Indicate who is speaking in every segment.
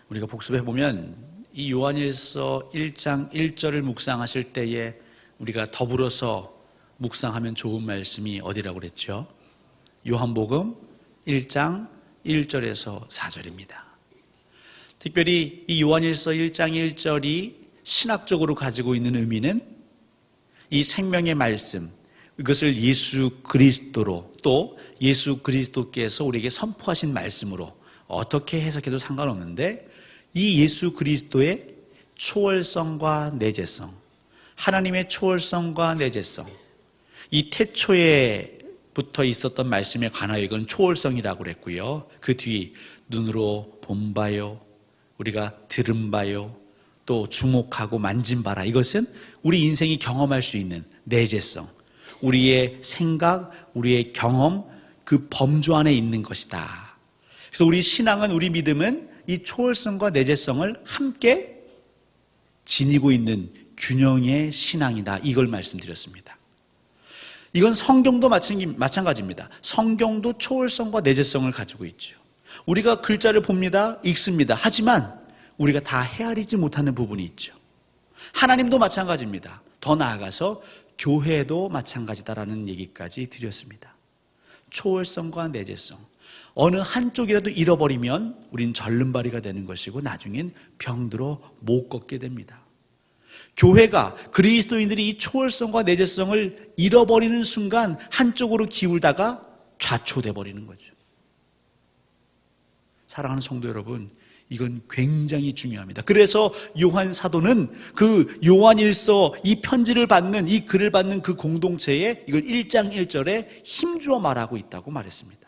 Speaker 1: 우리가 복습해보면 이 요한일서 1장 1절을 묵상하실 때에 우리가 더불어서 묵상하면 좋은 말씀이 어디라고 그랬죠? 요한복음 1장 1절에서 4절입니다. 특별히 이 요한일서 1장 1절이 신학적으로 가지고 있는 의미는 이 생명의 말씀, 이것을 예수 그리스도로, 또 예수 그리스도께서 우리에게 선포하신 말씀으로 어떻게 해석해도 상관없는데, 이 예수 그리스도의 초월성과 내재성, 하나님의 초월성과 내재성, 이 태초에 부터 있었던 말씀에 관하여 이건 초월성이라고 그랬고요. 그 뒤 눈으로 본 바요, 우리가 들은 바요, 또 주목하고 만진 바라, 이것은 우리 인생이 경험할 수 있는 내재성, 우리의 생각, 우리의 경험, 그 범주 안에 있는 것이다. 그래서 우리 신앙은, 우리 믿음은 이 초월성과 내재성을 함께 지니고 있는 균형의 신앙이다, 이걸 말씀드렸습니다. 이건 성경도 마찬가지입니다. 성경도 초월성과 내재성을 가지고 있죠. 우리가 글자를 봅니다, 읽습니다. 하지만 우리가 다 헤아리지 못하는 부분이 있죠. 하나님도 마찬가지입니다. 더 나아가서 교회도 마찬가지다라는 얘기까지 드렸습니다. 초월성과 내재성, 어느 한쪽이라도 잃어버리면 우린 절름발이가 되는 것이고 나중엔 병들어 못 걷게 됩니다. 교회가, 그리스도인들이 이 초월성과 내재성을 잃어버리는 순간 한쪽으로 기울다가 좌초돼 버리는 거죠. 사랑하는 성도 여러분, 이건 굉장히 중요합니다. 그래서 요한 사도는 그 요한일서 이 편지를 받는, 이 글을 받는 그 공동체에 이걸 1장 1절에 힘주어 말하고 있다고 말했습니다.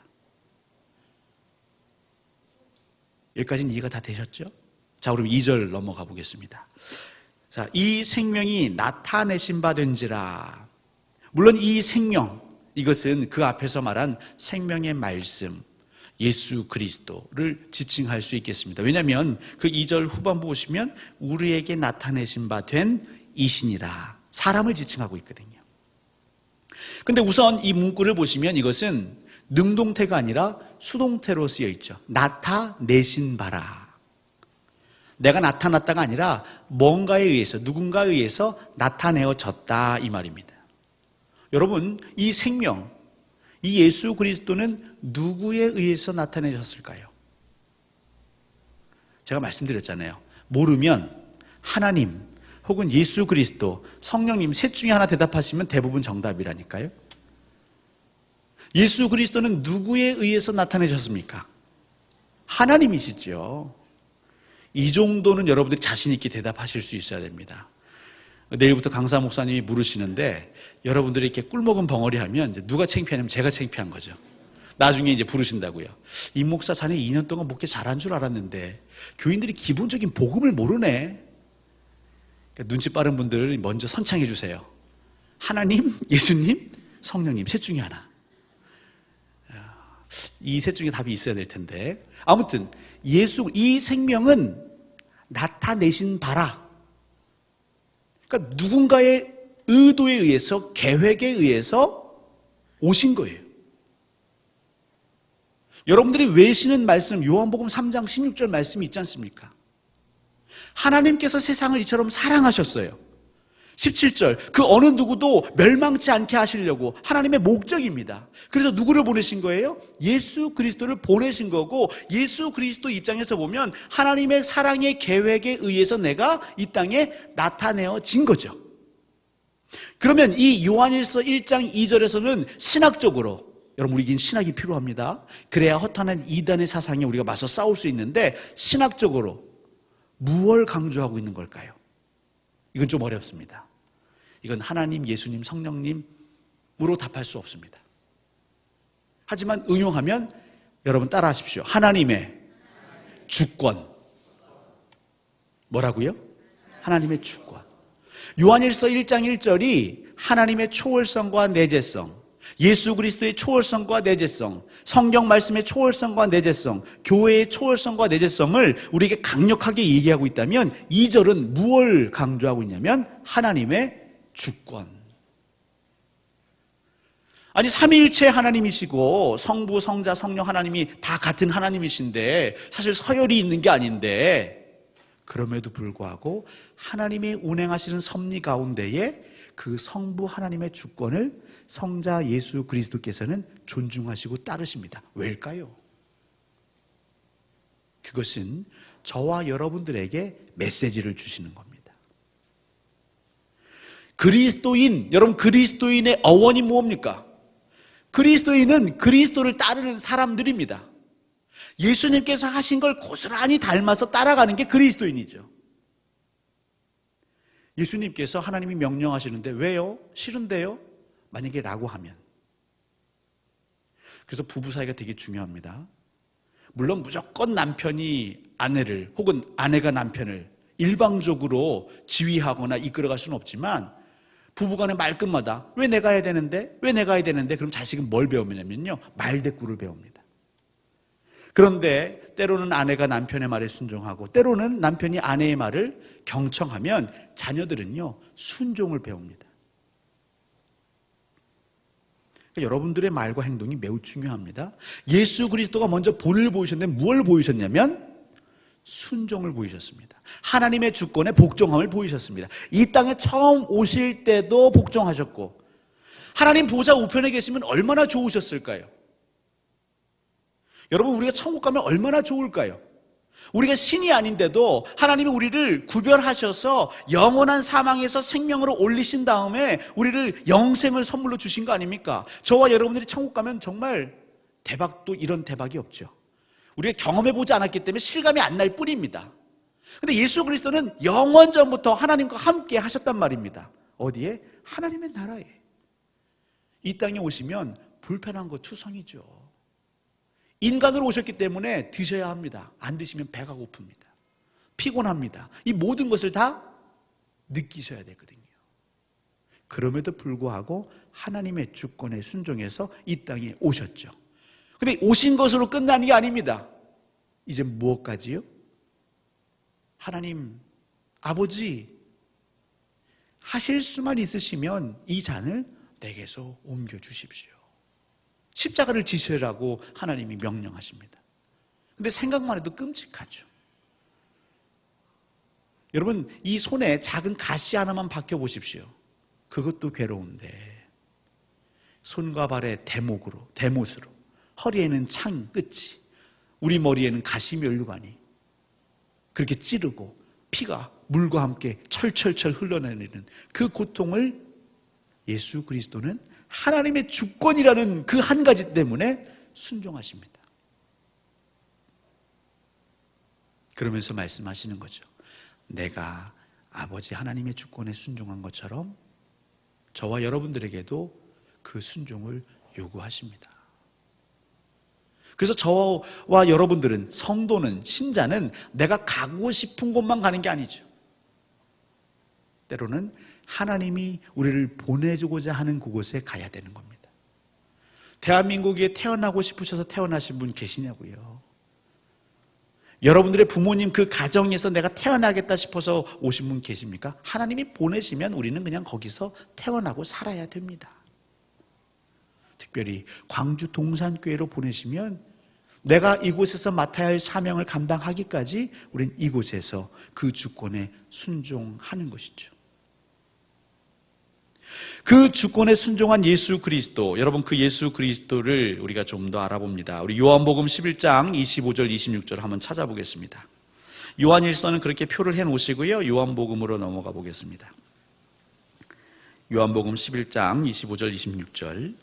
Speaker 1: 여기까지는 이해가 다 되셨죠? 자, 그럼 2절 넘어가 보겠습니다. 자, 이 생명이 나타내신 바 된지라. 물론 이 생명, 이것은 그 앞에서 말한 생명의 말씀, 예수 그리스도를 지칭할 수 있겠습니다. 왜냐하면 그 2절 후반부 보시면 우리에게 나타내신 바 된 이신이라, 사람을 지칭하고 있거든요. 근데 우선 이 문구를 보시면 이것은 능동태가 아니라 수동태로 쓰여 있죠. 나타내신 바라. 내가 나타났다가 아니라 뭔가에 의해서, 누군가에 의해서 나타내어졌다, 이 말입니다. 여러분, 이 생명, 이 예수 그리스도는 누구에 의해서 나타내셨을까요? 제가 말씀드렸잖아요. 모르면 하나님 혹은 예수 그리스도, 성령님 셋 중에 하나 대답하시면 대부분 정답이라니까요. 예수 그리스도는 누구에 의해서 나타내셨습니까? 하나님이시죠. 이 정도는 여러분들이 자신 있게 대답하실 수 있어야 됩니다. 내일부터 강사 목사님이 물으시는데 여러분들이 이렇게 꿀먹은 벙어리 하면 이제 누가 창피하냐면 제가 창피한 거죠. 나중에 이제 부르신다고요. 이 목사 자네 2년 동안 목회 잘한 줄 알았는데 교인들이 기본적인 복음을 모르네. 그러니까 눈치 빠른 분들 먼저 선창해 주세요. 하나님, 예수님, 성령님 셋 중에 하나. 이 셋 중에 답이 있어야 될 텐데, 아무튼 예수, 이 생명은 나타내신 바라. 그러니까 누군가의 의도에 의해서, 계획에 의해서 오신 거예요. 여러분들이 외시는 말씀, 요한복음 3장 16절 말씀이 있지 않습니까? 하나님께서 세상을 이처럼 사랑하셨어요. 17절, 그 어느 누구도 멸망치 않게 하시려고 하나님의 목적입니다. 그래서 누구를 보내신 거예요? 예수 그리스도를 보내신 거고, 예수 그리스도 입장에서 보면 하나님의 사랑의 계획에 의해서 내가 이 땅에 나타내어진 거죠. 그러면 이 요한일서 1장 2절에서는 신학적으로, 여러분 우리에겐 신학이 필요합니다. 그래야 허탄한 이단의 사상에 우리가 맞서 싸울 수 있는데, 신학적으로 무엇을 강조하고 있는 걸까요? 이건 좀 어렵습니다. 이건 하나님, 예수님, 성령님으로 답할 수 없습니다. 하지만 응용하면 여러분 따라 하십시오. 하나님의 주권. 뭐라고요? 하나님의 주권. 요한일서 1장 1절이 하나님의 초월성과 내재성, 예수 그리스도의 초월성과 내재성, 성경 말씀의 초월성과 내재성, 교회의 초월성과 내재성을 우리에게 강력하게 얘기하고 있다면, 2절은 무엇을 강조하고 있냐면 하나님의 주권. 아니 삼위일체 하나님이시고 성부, 성자, 성령 하나님이 다 같은 하나님이신데 사실 서열이 있는 게 아닌데 그럼에도 불구하고 하나님이 운행하시는 섭리 가운데에 그 성부 하나님의 주권을 성자 예수 그리스도께서는 존중하시고 따르십니다. 왜일까요? 그것은 저와 여러분들에게 메시지를 주시는 겁니다. 그리스도인, 여러분 그리스도인의 어원이 뭡니까? 그리스도인은 그리스도를 따르는 사람들입니다. 예수님께서 하신 걸 고스란히 닮아서 따라가는 게 그리스도인이죠. 예수님께서 하나님이 명령하시는데 왜요? 싫은데요? 만약에 라고 하면. 그래서 부부 사이가 되게 중요합니다. 물론 무조건 남편이 아내를 혹은 아내가 남편을 일방적으로 지휘하거나 이끌어갈 수는 없지만 부부간의 말끝마다 왜 내가 해야 되는데? 왜 내가 해야 되는데? 그럼 자식은 뭘 배우냐면요, 말대꾸를 배웁니다. 그런데 때로는 아내가 남편의 말에 순종하고 때로는 남편이 아내의 말을 경청하면 자녀들은요 순종을 배웁니다. 그러니까 여러분들의 말과 행동이 매우 중요합니다. 예수 그리스도가 먼저 본을 보이셨는데 무엇을 보이셨냐면 순종을 보이셨습니다. 하나님의 주권에 복종함을 보이셨습니다. 이 땅에 처음 오실 때도 복종하셨고 하나님 보좌 우편에 계시면 얼마나 좋으셨을까요? 여러분 우리가 천국 가면 얼마나 좋을까요? 우리가 신이 아닌데도 하나님이 우리를 구별하셔서 영원한 사망에서 생명으로 올리신 다음에 우리를 영생을 선물로 주신 거 아닙니까? 저와 여러분들이 천국 가면 정말 대박도 이런 대박이 없죠. 우리가 경험해보지 않았기 때문에 실감이 안 날 뿐입니다. 근데 예수 그리스도는 영원 전부터 하나님과 함께 하셨단 말입니다. 어디에? 하나님의 나라에. 이 땅에 오시면 불편한 거 투성이죠. 인간으로 오셨기 때문에 드셔야 합니다. 안 드시면 배가 고픕니다. 피곤합니다. 이 모든 것을 다 느끼셔야 되거든요. 그럼에도 불구하고 하나님의 주권에 순종해서 이 땅에 오셨죠. 근데 오신 것으로 끝나는 게 아닙니다. 이제 무엇까지요? 하나님, 아버지, 하실 수만 있으시면 이 잔을 내게서 옮겨주십시오. 십자가를 지시라고 하나님이 명령하십니다. 근데 생각만 해도 끔찍하죠. 여러분, 이 손에 작은 가시 하나만 박혀 보십시오. 그것도 괴로운데 손과 발에 대못으로 허리에는 창 끝이, 우리 머리에는 가시 면류관이 그렇게 찌르고 피가 물과 함께 철철철 흘러내리는 그 고통을 예수 그리스도는 하나님의 주권이라는 그 한 가지 때문에 순종하십니다. 그러면서 말씀하시는 거죠. 내가 아버지 하나님의 주권에 순종한 것처럼 저와 여러분들에게도 그 순종을 요구하십니다. 그래서 저와 여러분들은, 성도는, 신자는 내가 가고 싶은 곳만 가는 게 아니죠. 때로는 하나님이 우리를 보내주고자 하는 그곳에 가야 되는 겁니다. 대한민국에 태어나고 싶으셔서 태어나신 분 계시냐고요? 여러분들의 부모님 그 가정에서 내가 태어나겠다 싶어서 오신 분 계십니까? 하나님이 보내시면 우리는 그냥 거기서 태어나고 살아야 됩니다. 특별히 광주 동산교회로 보내시면 내가 이곳에서 맡아야 할 사명을 감당하기까지 우린 이곳에서 그 주권에 순종하는 것이죠. 그 주권에 순종한 예수 그리스도, 여러분 그 예수 그리스도를 우리가 좀 더 알아봅니다. 우리 요한복음 11장 25절 26절 한번 찾아보겠습니다. 요한일서는 그렇게 표를 해놓으시고요. 요한복음으로 넘어가 보겠습니다. 요한복음 11장 25절 26절.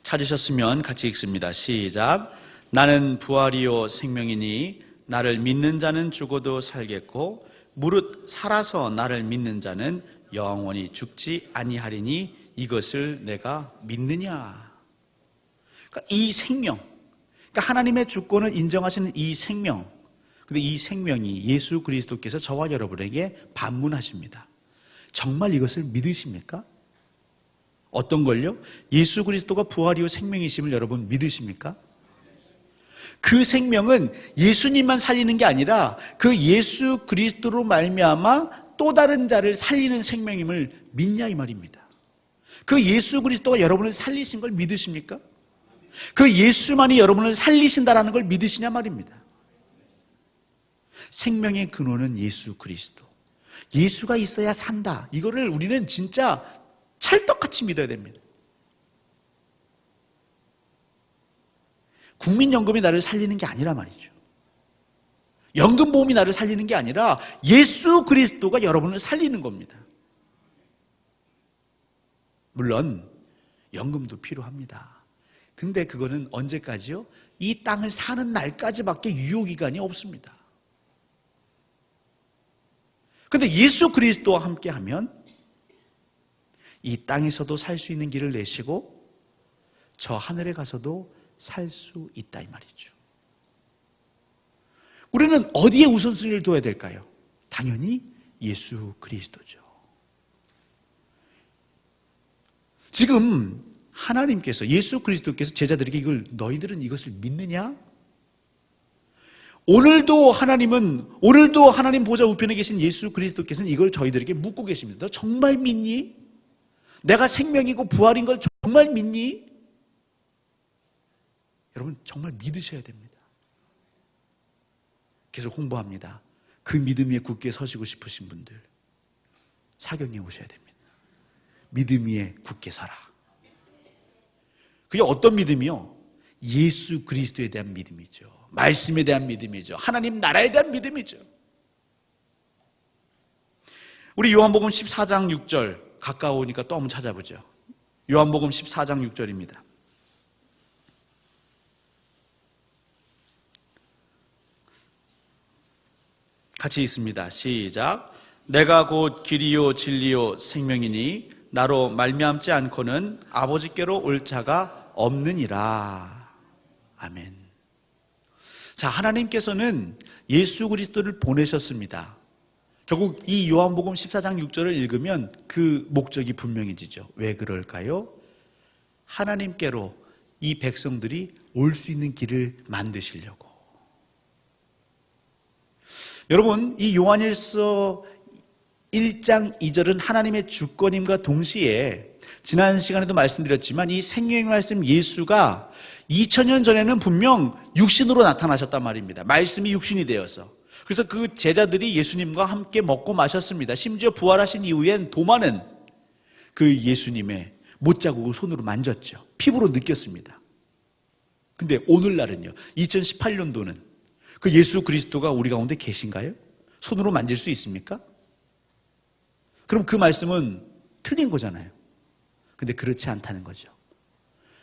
Speaker 1: 찾으셨으면 같이 읽습니다. 시작. 나는 부활이요 생명이니 나를 믿는 자는 죽어도 살겠고 무릇 살아서 나를 믿는 자는 영원히 죽지 아니하리니 이것을 내가 믿느냐. 그러니까 이 생명, 그러니까 하나님의 주권을 인정하시는 이 생명, 근데 이 생명이 예수 그리스도께서 저와 여러분에게 반문하십니다. 정말 이것을 믿으십니까? 어떤 걸요? 예수 그리스도가 부활이요 생명이심을 여러분 믿으십니까? 그 생명은 예수님만 살리는 게 아니라 그 예수 그리스도로 말미암아 또 다른 자를 살리는 생명임을 믿냐 이 말입니다. 그 예수 그리스도가 여러분을 살리신 걸 믿으십니까? 그 예수만이 여러분을 살리신다라는 걸 믿으시냐 말입니다. 생명의 근원은 예수 그리스도. 예수가 있어야 산다. 이거를 우리는 진짜 찰떡같이 믿어야 됩니다. 국민연금이 나를 살리는 게 아니라 말이죠. 연금보험이 나를 살리는 게 아니라 예수 그리스도가 여러분을 살리는 겁니다. 물론 연금도 필요합니다. 근데 그거는 언제까지요? 이 땅을 사는 날까지밖에 유효기간이 없습니다. 근데 예수 그리스도와 함께하면 이 땅에서도 살 수 있는 길을 내시고 저 하늘에 가서도 살 수 있다 이 말이죠. 우리는 어디에 우선순위를 둬야 될까요? 당연히 예수 그리스도죠. 지금 하나님께서 예수 그리스도께서 제자들에게 이걸 너희들은 이것을 믿느냐? 오늘도 하나님 보좌 우편에 계신 예수 그리스도께서는 이걸 저희들에게 묻고 계십니다. 너 정말 믿니? 내가 생명이고 부활인 걸 정말 믿니? 여러분 정말 믿으셔야 됩니다. 계속 홍보합니다. 그 믿음 위에 굳게 서시고 싶으신 분들 사경에 오셔야 됩니다. 믿음 위에 굳게 서라. 그게 어떤 믿음이요? 예수 그리스도에 대한 믿음이죠. 말씀에 대한 믿음이죠. 하나님 나라에 대한 믿음이죠. 우리 요한복음 14장 6절 가까우니까 또 한번 찾아보죠. 요한복음 14장 6절입니다. 같이 읽습니다. 시작. 내가 곧 길이요 진리요 생명이니 나로 말미암지 않고는 아버지께로 올 자가 없느니라. 아멘. 자, 하나님께서는 예수 그리스도를 보내셨습니다. 결국 이 요한복음 14장 6절을 읽으면 그 목적이 분명해지죠. 왜 그럴까요? 하나님께로 이 백성들이 올 수 있는 길을 만드시려고. 여러분, 이 요한일서 1장 2절은 하나님의 주권임과 동시에 지난 시간에도 말씀드렸지만 이 생명의 말씀 예수가 2000년 전에는 분명 육신으로 나타나셨단 말입니다. 말씀이 육신이 되어서. 그래서 그 제자들이 예수님과 함께 먹고 마셨습니다. 심지어 부활하신 이후엔 도마는 그 예수님의 못자국을 손으로 만졌죠. 피부로 느꼈습니다. 근데 오늘날은요, 2018년도는 그 예수 그리스도가 우리 가운데 계신가요? 손으로 만질 수 있습니까? 그럼 그 말씀은 틀린 거잖아요. 근데 그렇지 않다는 거죠.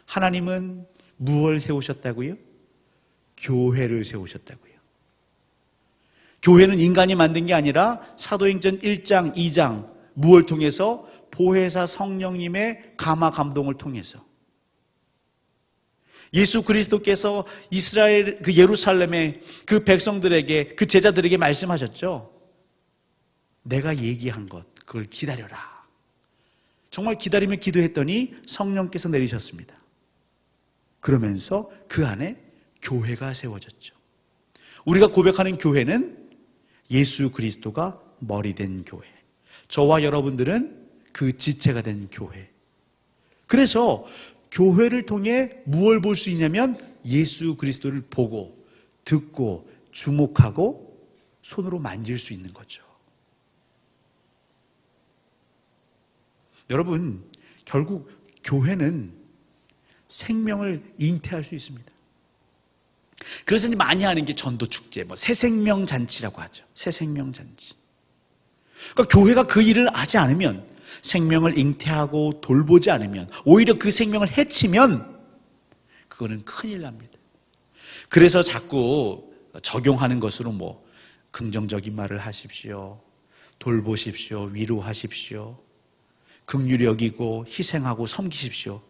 Speaker 1: 하나님은 무엇을 세우셨다고요? 교회를 세우셨다고요. 교회는 인간이 만든 게 아니라 사도행전 1장, 2장 무엇을 통해서? 보혜사 성령님의 감화 감동을 통해서 예수 그리스도께서 이스라엘 그 예루살렘의 그 백성들에게 그 제자들에게 말씀하셨죠. 내가 얘기한 것 그걸 기다려라. 정말 기다리며 기도했더니 성령께서 내리셨습니다. 그러면서 그 안에 교회가 세워졌죠. 우리가 고백하는 교회는 예수 그리스도가 머리 된 교회. 저와 여러분들은 그 지체가 된 교회. 그래서 교회를 통해 무엇을 볼 수 있냐면 예수 그리스도를 보고 듣고 주목하고 손으로 만질 수 있는 거죠. 여러분, 결국 교회는 생명을 잉태할 수 있습니다. 그래서 많이 하는 게 전도축제, 새생명잔치라고 하죠. 새생명잔치. 그러니까 교회가 그 일을 하지 않으면, 생명을 잉태하고 돌보지 않으면, 오히려 그 생명을 해치면 그거는 큰일 납니다. 그래서 자꾸 적용하는 것으로 긍정적인 말을 하십시오, 돌보십시오, 위로하십시오, 긍휼히 여기고 희생하고 섬기십시오.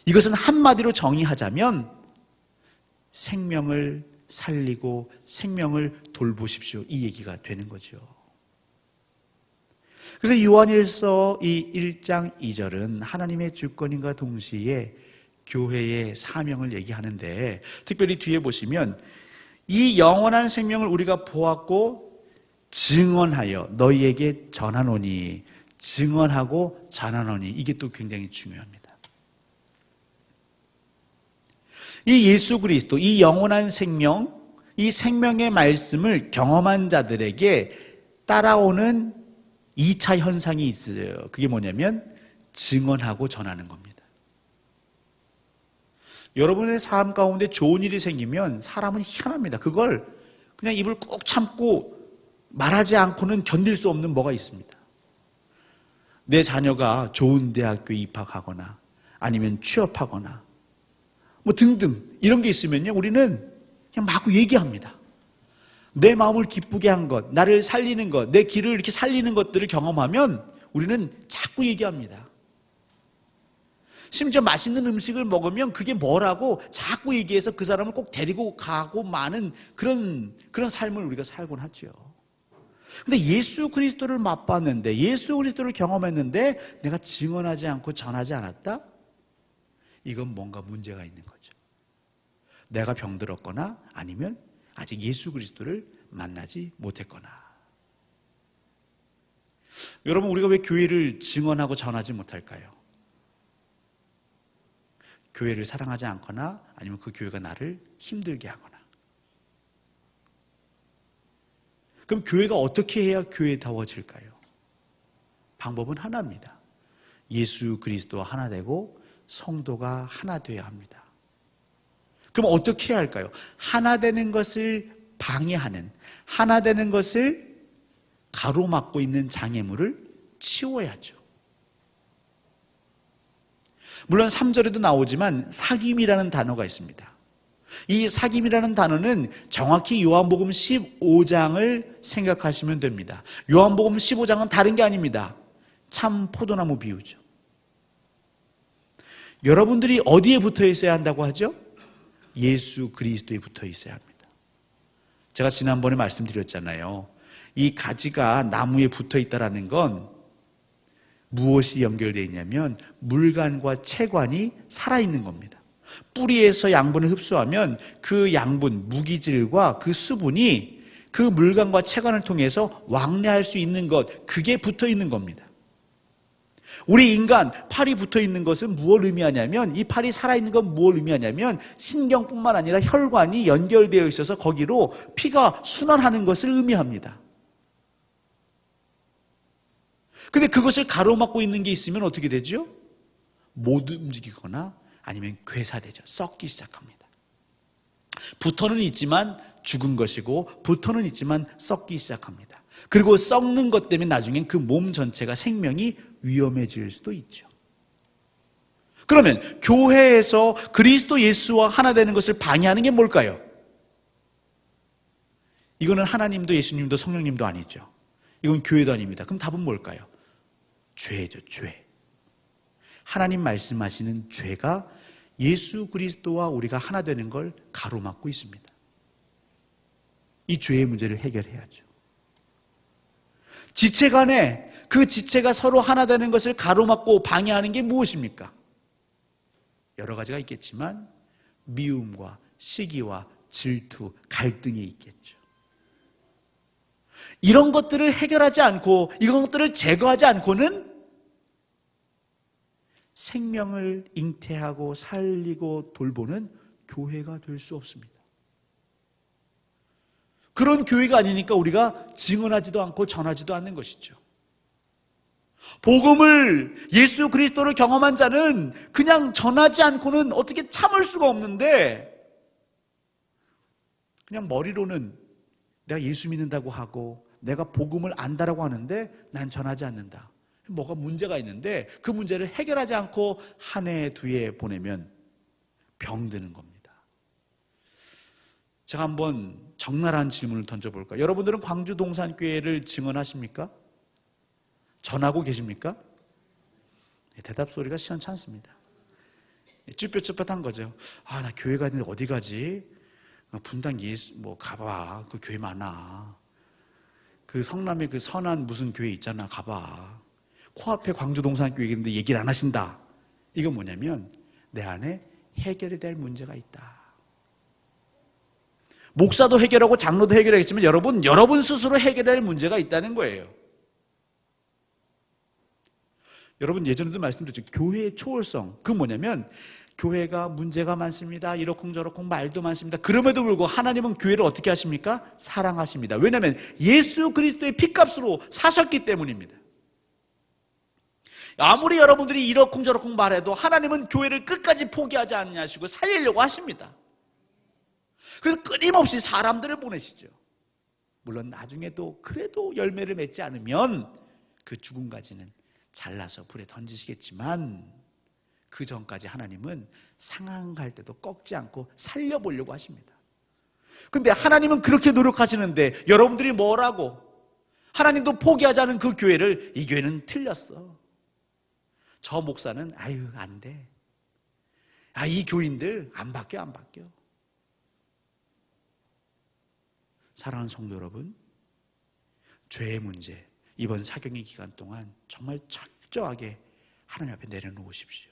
Speaker 1: 이것은 한마디로 정의하자면 생명을 살리고 생명을 돌보십시오, 이 얘기가 되는 거죠. 그래서 요한일서 이 1장 2절은 하나님의 주권인과 동시에 교회의 사명을 얘기하는데, 특별히 뒤에 보시면 이 영원한 생명을 우리가 보았고 증언하여 너희에게 전하노니, 증언하고 전하노니, 이게 또 굉장히 중요합니다. 이 예수 그리스도, 이 영원한 생명, 이 생명의 말씀을 경험한 자들에게 따라오는 2차 현상이 있어요. 그게 뭐냐면 증언하고 전하는 겁니다. 여러분의 삶 가운데 좋은 일이 생기면 사람은 희한합니다. 그걸 그냥 입을 꾹 참고 말하지 않고는 견딜 수 없는 뭐가 있습니다. 내 자녀가 좋은 대학교에 입학하거나 아니면 취업하거나 뭐 등등 이런 게 있으면요, 우리는 그냥 마구 얘기합니다. 내 마음을 기쁘게 한 것, 나를 살리는 것, 내 길을 이렇게 살리는 것들을 경험하면 우리는 자꾸 얘기합니다. 심지어 맛있는 음식을 먹으면 그게 뭐라고 자꾸 얘기해서 그 사람을 꼭 데리고 가고 마는 그런 삶을 우리가 살곤 하죠. 근데 예수 그리스도를 맛봤는데, 예수 그리스도를 경험했는데 내가 증언하지 않고 전하지 않았다? 이건 뭔가 문제가 있는 거죠. 내가 병들었거나 아니면 아직 예수 그리스도를 만나지 못했거나. 여러분, 우리가 왜 교회를 증언하고 전하지 못할까요? 교회를 사랑하지 않거나 아니면 그 교회가 나를 힘들게 하거나. 그럼 교회가 어떻게 해야 교회다워질까요? 방법은 하나입니다. 예수 그리스도와 하나 되고 성도가 하나 되어야 합니다. 그럼 어떻게 해야 할까요? 하나 되는 것을 방해하는, 하나 되는 것을 가로막고 있는 장애물을 치워야죠. 물론 3절에도 나오지만 사귐이라는 단어가 있습니다. 이 사귐이라는 단어는 정확히 요한복음 15장을 생각하시면 됩니다. 요한복음 15장은 다른 게 아닙니다. 참 포도나무 비유죠. 여러분들이 어디에 붙어 있어야 한다고 하죠? 예수 그리스도에 붙어 있어야 합니다. 제가 지난번에 말씀드렸잖아요. 이 가지가 나무에 붙어 있다는 건 무엇이 연결되어 있냐면 물관과 체관이 살아있는 겁니다. 뿌리에서 양분을 흡수하면 그 양분, 무기질과 그 수분이 그 물관과 체관을 통해서 왕래할 수 있는 것, 그게 붙어 있는 겁니다. 우리 인간 팔이 붙어 있는 것은 무엇을 의미하냐면, 이 팔이 살아있는 건 무엇을 의미하냐면 신경뿐만 아니라 혈관이 연결되어 있어서 거기로 피가 순환하는 것을 의미합니다. 근데 그것을 가로막고 있는 게 있으면 어떻게 되죠? 못 움직이거나 아니면 괴사되죠. 썩기 시작합니다. 붙어는 있지만 죽은 것이고 붙어는 있지만 썩기 시작합니다. 그리고 썩는 것 때문에 나중엔 그 몸 전체가 생명이 위험해질 수도 있죠. 그러면 교회에서 그리스도 예수와 하나 되는 것을 방해하는 게 뭘까요? 이거는 하나님도 예수님도 성령님도 아니죠. 이건 교회도 아닙니다. 그럼 답은 뭘까요? 죄죠, 죄. 하나님 말씀하시는 죄가 예수 그리스도와 우리가 하나 되는 걸 가로막고 있습니다. 이 죄의 문제를 해결해야죠. 지체 간에 그 지체가 서로 하나 되는 것을 가로막고 방해하는 게 무엇입니까? 여러 가지가 있겠지만 미움과 시기와 질투, 갈등이 있겠죠. 이런 것들을 해결하지 않고 이런 것들을 제거하지 않고는 생명을 잉태하고 살리고 돌보는 교회가 될 수 없습니다. 그런 교회가 아니니까 우리가 증언하지도 않고 전하지도 않는 것이죠. 복음을, 예수 그리스도를 경험한 자는 그냥 전하지 않고는 어떻게 참을 수가 없는데, 그냥 머리로는 내가 예수 믿는다고 하고 내가 복음을 안다라고 하는데 난 전하지 않는다. 뭐가 문제가 있는데 그 문제를 해결하지 않고 한 해, 두 해 보내면 병드는 겁니다. 제가 한번 적나라한 질문을 던져볼까요? 여러분들은 광주 동산교회를 증언하십니까? 전하고 계십니까? 대답 소리가 시원치 않습니다. 쭈뼛쭈뼛한 거죠. 아, 나 교회 가는데 어디 가지? 분당 예수 뭐 가봐. 그 교회 많아. 그 성남에 그 선한 무슨 교회 있잖아. 가봐. 코앞에 광주 동산교회 있는데 얘기를 안 하신다. 이건 뭐냐면 내 안에 해결해야 될 문제가 있다. 목사도 해결하고 장로도 해결하겠지만 여러분 스스로 해결해야 할 문제가 있다는 거예요. 여러분 예전에도 말씀드렸죠. 교회의 초월성. 그건 뭐냐면 교회가 문제가 많습니다. 이러쿵저러쿵 말도 많습니다. 그럼에도 불구하고 하나님은 교회를 어떻게 하십니까? 사랑하십니다. 왜냐하면 예수 그리스도의 피값으로 사셨기 때문입니다. 아무리 여러분들이 이러쿵저러쿵 말해도 하나님은 교회를 끝까지 포기하지 않냐시고 살리려고 하십니다. 그래서 끊임없이 사람들을 보내시죠. 물론 나중에도 그래도 열매를 맺지 않으면 그 죽은 가지는 잘라서 불에 던지시겠지만 그 전까지 하나님은 상한갈 때도 꺾지 않고 살려보려고 하십니다. 그런데 하나님은 그렇게 노력하시는데 여러분들이 뭐라고? 하나님도 포기하지 않은 그 교회를 이 교회는 틀렸어. 저 목사는 아유 안 돼. 이 교인들 안 바뀌어. 사랑하는 성도 여러분, 죄의 문제 이번 사경의 기간 동안 정말 철저하게 하나님 앞에 내려놓으십시오.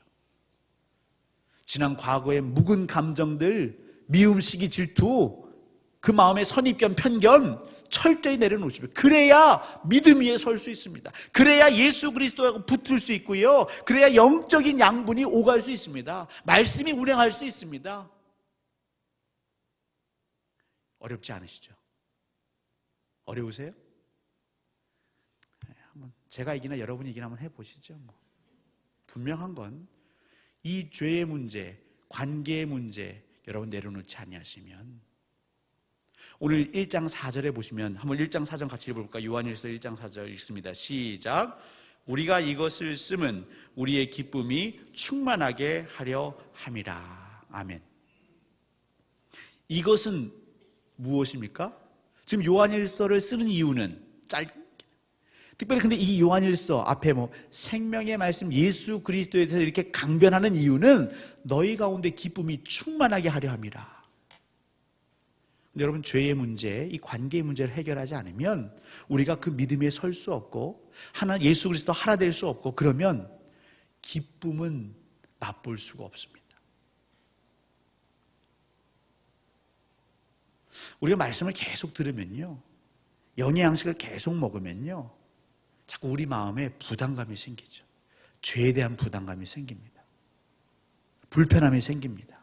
Speaker 1: 지난 과거의 묵은 감정들, 미움, 시기, 질투, 그 마음의 선입견, 편견 철저히 내려놓으십시오. 그래야 믿음 위에 설 수 있습니다. 그래야 예수 그리스도하고 붙을 수 있고요. 그래야 영적인 양분이 오갈 수 있습니다. 말씀이 운행할 수 있습니다. 어렵지 않으시죠? 어려우세요? 한번 제가 이기나 여러분이 이기나 한번 해보시죠. 분명한 건 이 죄의 문제, 관계의 문제 여러분 내려놓지 아니하시면 오늘 1장 4절에 보시면 한번 1장 4절 같이 읽어볼까요? 요한일서 1장 4절 읽습니다. 시작. 우리가 이것을 쓰면 우리의 기쁨이 충만하게 하려 함이라. 아멘. 이것은 무엇입니까? 지금 요한일서를 쓰는 이유는 특별히 근데 이 요한일서 앞에 생명의 말씀 예수 그리스도에 대해서 이렇게 강변하는 이유는 너희 가운데 기쁨이 충만하게 하려 함이라. 근데 여러분 죄의 문제, 이 관계의 문제를 해결하지 않으면 우리가 그 믿음에 설 수 없고 예수 그리스도 하나 될 수 없고 그러면 기쁨은 맛볼 수가 없습니다. 우리가 말씀을 계속 들으면요, 영의 양식을 계속 먹으면요, 자꾸 우리 마음에 부담감이 생기죠. 죄에 대한 부담감이 생깁니다. 불편함이 생깁니다.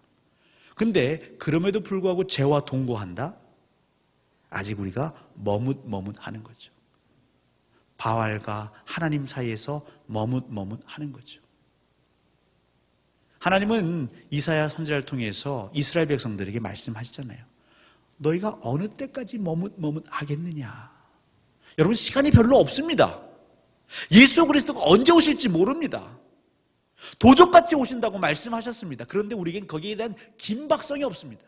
Speaker 1: 근데 그럼에도 불구하고 죄와 동거한다? 아직 우리가 머뭇머뭇하는 거죠. 바알과 하나님 사이에서 머뭇머뭇하는 거죠. 하나님은 이사야 선지자를 통해서 이스라엘 백성들에게 말씀하시잖아요. 너희가 어느 때까지 머뭇머뭇하겠느냐. 여러분 시간이 별로 없습니다. 예수 그리스도가 언제 오실지 모릅니다. 도적같이 오신다고 말씀하셨습니다. 그런데 우리에겐 거기에 대한 긴박성이 없습니다.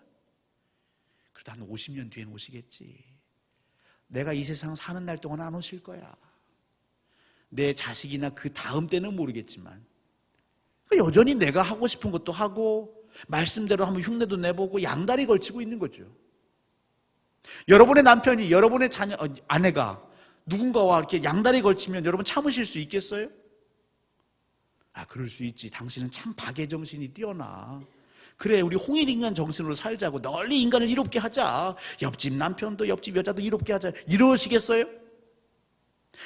Speaker 1: 그래도 한 50년 뒤엔 오시겠지. 내가 이 세상 사는 날 동안 안 오실 거야. 내 자식이나 그 다음 때는 모르겠지만 여전히 내가 하고 싶은 것도 하고 말씀대로 한번 흉내도 내보고 양다리 걸치고 있는 거죠. 여러분의 남편이, 여러분의 아내가 누군가와 이렇게 양다리 걸치면 여러분 참으실 수 있겠어요? 그럴 수 있지. 당신은 참 박애정신이 뛰어나. 그래, 우리 홍일인간 정신으로 살자고 널리 인간을 이롭게 하자. 옆집 남편도 옆집 여자도 이롭게 하자. 이러시겠어요?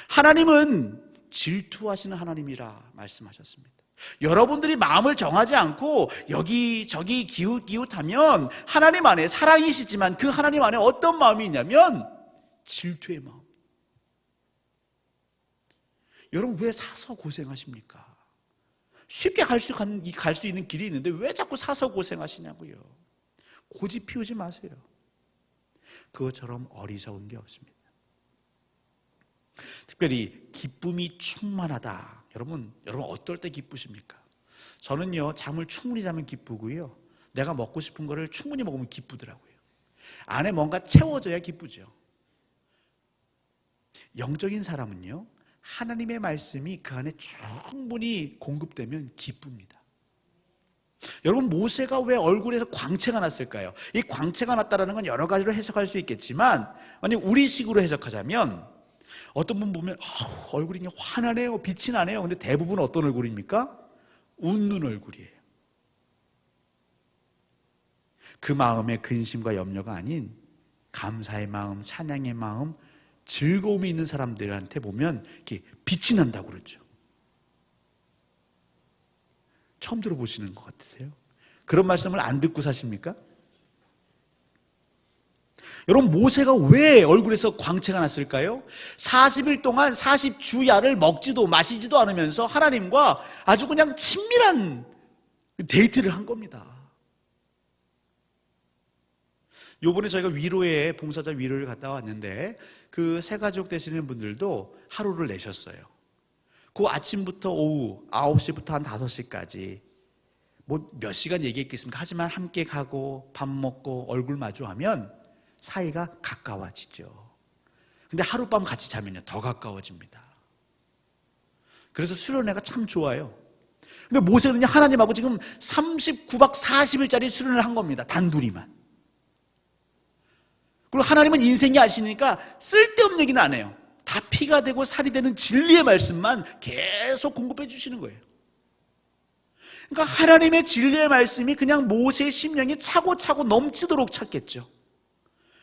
Speaker 1: 하나님은 질투하시는 하나님이라 말씀하셨습니다. 여러분들이 마음을 정하지 않고 여기저기 기웃기웃하면 하나님 안에 사랑이시지만 그 하나님 안에 어떤 마음이 있냐면 질투의 마음. 여러분 왜 사서 고생하십니까? 쉽게 갈 수 있는 길이 있는데 왜 자꾸 사서 고생하시냐고요. 고집 피우지 마세요. 그것처럼 어리석은 게 없습니다. 특별히 기쁨이 충만하다. 여러분 어떨 때 기쁘십니까? 저는요, 잠을 충분히 자면 기쁘고요, 내가 먹고 싶은 거를 충분히 먹으면 기쁘더라고요. 안에 뭔가 채워져야 기쁘죠. 영적인 사람은요, 하나님의 말씀이 그 안에 충분히 공급되면 기쁩니다. 여러분 모세가 왜 얼굴에서 광채가 났을까요? 이 광채가 났다는 건 여러 가지로 해석할 수 있겠지만 만약 우리식으로 해석하자면 어떤 분 보면 얼굴이 그냥 환하네요, 빛이 나네요. 근데 대부분 어떤 얼굴입니까? 웃는 얼굴이에요. 그 마음의 근심과 염려가 아닌 감사의 마음, 찬양의 마음, 즐거움이 있는 사람들한테 보면 이렇게 빛이 난다고 그러죠. 처음 들어보시는 것 같으세요? 그런 말씀을 안 듣고 사십니까? 여러분, 모세가 왜 얼굴에서 광채가 났을까요? 40일 동안 40주야를 먹지도 마시지도 않으면서 하나님과 아주 그냥 친밀한 데이트를 한 겁니다. 요번에 저희가 위로에 봉사자 위로를 갔다 왔는데 그 새가족 되시는 분들도 하루를 내셨어요. 그 아침부터 오후 9시부터 한 5시까지 뭐 몇 시간 얘기했겠습니까? 하지만 함께 가고 밥 먹고 얼굴 마주하면 사이가 가까워지죠. 근데 하룻밤 같이 자면요 더 가까워집니다. 그래서 수련회가 참 좋아요. 근데 모세는 하나님하고 지금 39박 40일짜리 수련을 한 겁니다. 단둘이만. 그리고 하나님은 인생이 아시니까 쓸데없는 얘기는 안 해요. 다 피가 되고 살이 되는 진리의 말씀만 계속 공급해 주시는 거예요. 그러니까 하나님의 진리의 말씀이 그냥 모세의 심령이 차고차고 넘치도록 찼겠죠.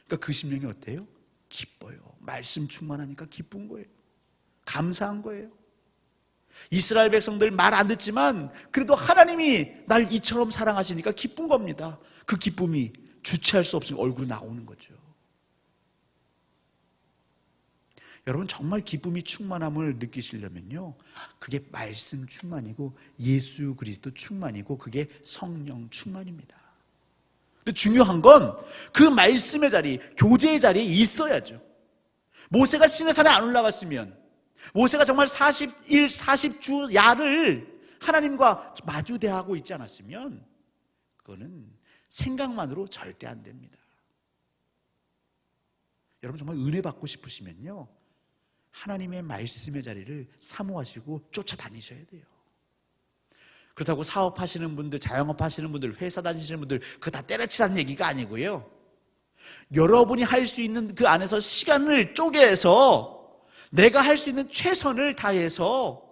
Speaker 1: 그러니까 그 심령이 어때요? 기뻐요. 말씀 충만하니까 기쁜 거예요. 감사한 거예요. 이스라엘 백성들 말 안 듣지만 그래도 하나님이 날 이처럼 사랑하시니까 기쁜 겁니다. 그 기쁨이 주체할 수 없으니 얼굴에 나오는 거죠. 여러분, 정말 기쁨이 충만함을 느끼시려면요 그게 말씀 충만이고 예수 그리스도 충만이고 그게 성령 충만입니다. 근데 중요한 건 그 말씀의 자리, 교제의 자리에 있어야죠. 모세가 시내산에 안 올라갔으면, 모세가 정말 40일 40주 야를 하나님과 마주 대하고 있지 않았으면 그거는 생각만으로 절대 안 됩니다. 여러분, 정말 은혜 받고 싶으시면요 하나님의 말씀의 자리를 사모하시고 쫓아다니셔야 돼요. 그렇다고 사업하시는 분들, 자영업 하시는 분들, 회사 다니시는 분들 그거 다 때려치라는 얘기가 아니고요. 여러분이 할 수 있는 그 안에서 시간을 쪼개서 내가 할 수 있는 최선을 다해서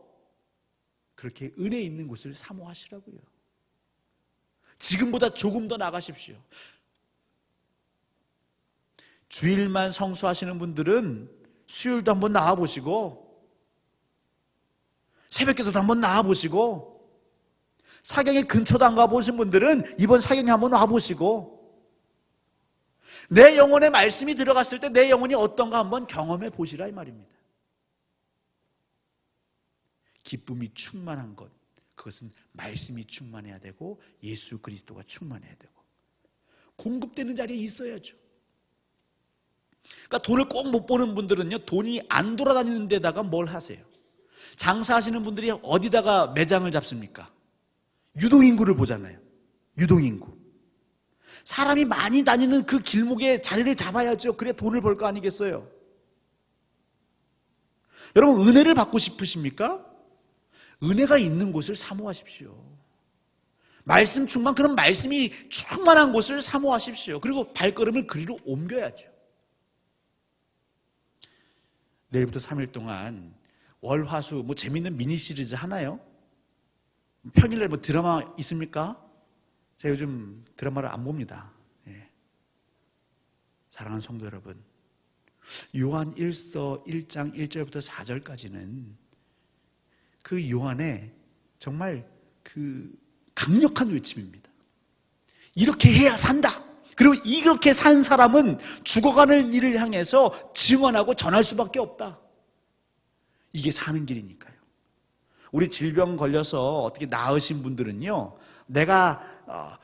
Speaker 1: 그렇게 은혜 있는 곳을 사모하시라고요. 지금보다 조금 더 나가십시오. 주일만 성수하시는 분들은 수요일도 한번 나와보시고 새벽기도도 한번 나와보시고 사경의 근처도 안 가보신 분들은 이번 사경에 한번 와보시고 내 영혼에 말씀이 들어갔을 때 내 영혼이 어떤가 한번 경험해 보시라 이 말입니다. 기쁨이 충만한 것, 그것은 말씀이 충만해야 되고 예수 그리스도가 충만해야 되고 공급되는 자리에 있어야죠. 그러니까 돈을 꼭 못 버는 분들은요 돈이 안 돌아다니는 데다가 뭘 하세요? 장사하시는 분들이 어디다가 매장을 잡습니까? 유동인구를 보잖아요. 유동인구. 사람이 많이 다니는 그 길목에 자리를 잡아야죠. 그래야 돈을 벌 거 아니겠어요? 여러분, 은혜를 받고 싶으십니까? 은혜가 있는 곳을 사모하십시오. 말씀 충만, 그런 말씀이 충만한 곳을 사모하십시오. 그리고 발걸음을 그리로 옮겨야죠. 내일부터 3일 동안 월, 화, 수 재밌는 미니 시리즈 하나요? 평일날 드라마 있습니까? 제가 요즘 드라마를 안 봅니다. 예. 사랑하는 성도 여러분, 요한 1서 1장 1절부터 4절까지는 그 요한의 정말 그 강력한 외침입니다. 이렇게 해야 산다. 그리고 이렇게 산 사람은 죽어가는 일을 향해서 증언하고 전할 수밖에 없다. 이게 사는 길이니까요. 우리 질병 걸려서 어떻게 나으신 분들은요, 내가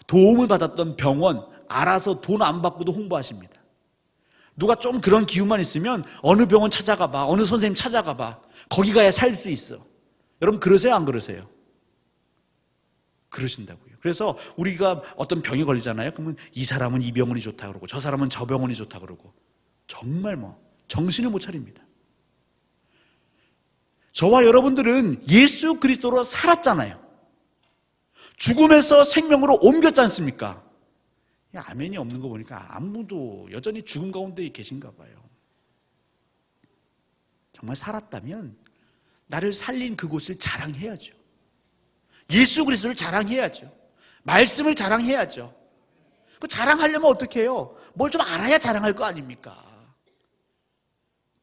Speaker 1: 도움을 받았던 병원 알아서 돈 안 받고도 홍보하십니다. 누가 좀 그런 기운만 있으면 어느 병원 찾아가 봐, 어느 선생님 찾아가 봐, 거기 가야 살 수 있어. 여러분 그러세요, 안 그러세요? 그러신다고요. 그래서 우리가 어떤 병이 걸리잖아요. 그러면 이 사람은 이 병원이 좋다 그러고 저 사람은 저 병원이 좋다 그러고 정말 정신을 못 차립니다. 저와 여러분들은 예수 그리스도로 살았잖아요. 죽음에서 생명으로 옮겼지 않습니까? 아멘이 없는 거 보니까 아무도 여전히 죽음 가운데 계신가 봐요. 정말 살았다면 나를 살린 그곳을 자랑해야죠. 예수 그리스도를 자랑해야죠. 말씀을 자랑해야죠. 그 자랑하려면 어떻게 해요? 뭘 좀 알아야 자랑할 거 아닙니까?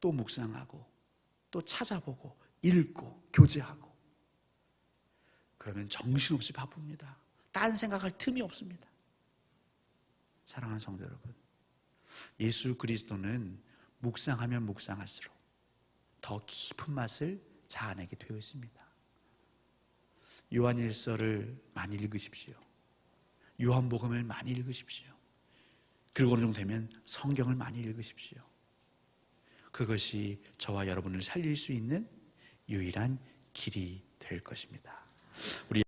Speaker 1: 또 묵상하고, 또 찾아보고, 읽고, 교제하고. 그러면 정신없이 바쁩니다. 딴 생각할 틈이 없습니다. 사랑하는 성도 여러분, 예수 그리스도는 묵상하면 묵상할수록 더 깊은 맛을 자아내게 되어 있습니다. 요한일서를 많이 읽으십시오. 요한복음을 많이 읽으십시오. 그리고 어느 정도 되면 성경을 많이 읽으십시오. 그것이 저와 여러분을 살릴 수 있는 유일한 길이 될 것입니다. 우리